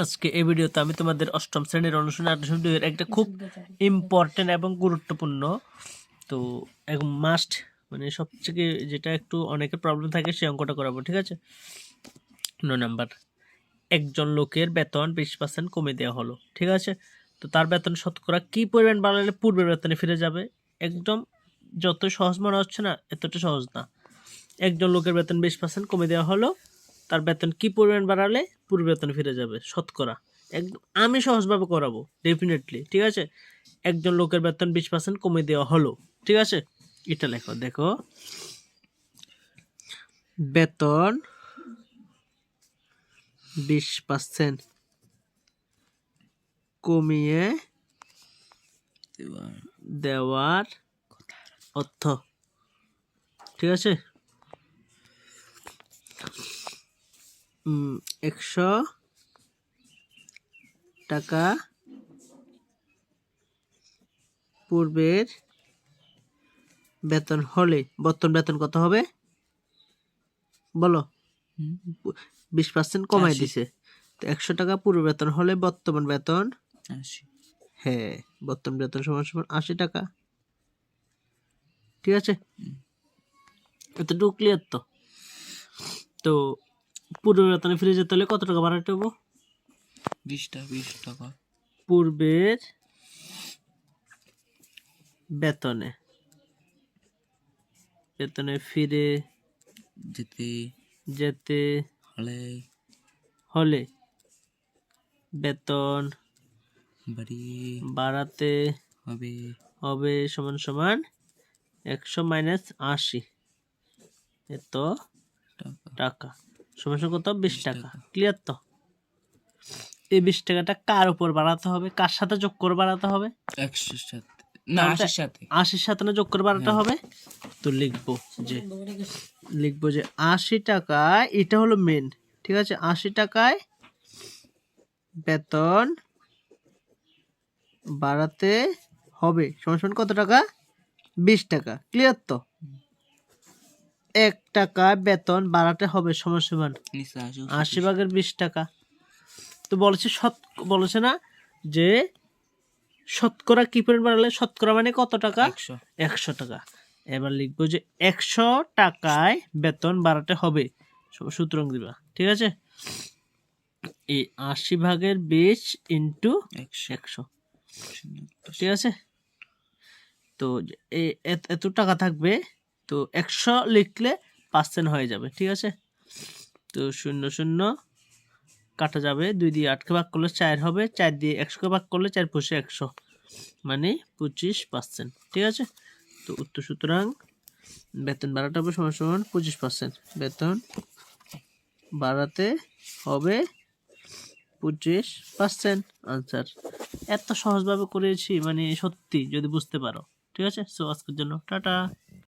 আজকে এই ভিডিওতে আমি তোমাদের অষ্টম শ্রেণীর অনুশীলনী ৮.২ এর একটা খুব ইম্পর্টেন্ট এবং গুরুত্বপূর্ণ তো একদম মাস্ট মানে সবথেকে যেটা একটু অনেকের প্রবলেম থাকে সেই অঙ্কটা করাবো, ঠিক আছে। ৯ নাম্বার, একজন লোকের বেতন 20% কমে দেওয়া হলো, ঠিক আছে। তো তার বেতন শতকরা কি পরিমাণ বাড়ালে পূর্বের বেতনে ফিরে যাবে? একদম যত সহজ মনে হচ্ছে না, এতটা সহজ না। একজন লোকের বেতন 20% কমে দেওয়া হলো, তার বেতন কি পরিমাণ বাড়ালে পূর্বের বেতন ফিরে যাবে শতকরা। একদম আমি সহজভাবে করাবো ডেফিনেটলি, ঠিক আছে। একজন লোকের বেতন 20% কমে দেওয়া হলো, ঠিক আছে। এটা লেখো, দেখো বেতন 20% কমিয়ে দেওয়ার অর্থ, ঠিক আছে। 100 টাকা পূর্বের বেতন হলে বর্তমান বেতন কত হবে বলো? 20% কমাই দিছে, তো 100 টাকা পূর্বের বেতন হলে বর্তমান বেতন 80। হ্যাঁ, বর্তমান বেতন সমান সমান 80 টাকা, ঠিক আছে। এতটুকু ক্লিয়ার তো? তো পূর্বের বেতনে ফিরে যেতে হলে কত টাকা বাড়াতে হবে? 20 টাকা পূর্বের বেতনে ফিরে যেতে হলে বেতন বাড়াতে হবে সমান সমান 100 মাইনাস 80 এত টাকা সমান সমান কত? 20 টাকা। ক্লিয়ার তো? এই 20 টাকাটা কার উপর বাড়াতে হবে, কার সাথে যোগ করে বাড়াতে হবে? 100 সাথে না 80 সাথে 80 সাথে না যোগ করে বাড়াতে হবে। তো লিখবো যে 80 টাকায়, এটা হলো মেন, ঠিক আছে। 80 টাকায় বেতন বাড়াতে হবে সমান সমান কত টাকা? 20 টাকা। ক্লিয়ার তো? 1 টাকা বেতন বাড়াতে হবে সমান সমান 80 ভাগের 20 টাকা। তো বলেছে না যে শতকরা কি পরিমাণ বাড়ালে? শতকরা মানে কত টাকা? 100 টাকা। এবার লিখবো যে 100 টাকায় বেতন বাড়াতে হবে, সূত্র দিবা, ঠিক আছে। এই 80 ভাগের 20 ইন্টু 100, ঠিক আছে। তো এত টাকা থাকবে, তো 100 লিখলে % হয়ে যাবে, ঠিক আছে। তো 0 0 কাটা যাবে, 2 দিয়ে 8কে ভাগ করলে 4 হবে, 4 দিয়ে 100কে ভাগ করলে 4 × 100 মানে 25%, ঠিক আছে। তো উত্তর সুতরাং বেতন বাড়াতে হবে সমান সমান 25%। বেতন বাড়াতে হবে 25%, আনসার। এত সহজভাবে করেছি মানে সত্যি, যদি বুঝতে পারো, ঠিক আছে। সো আজকের জন্য টাটা।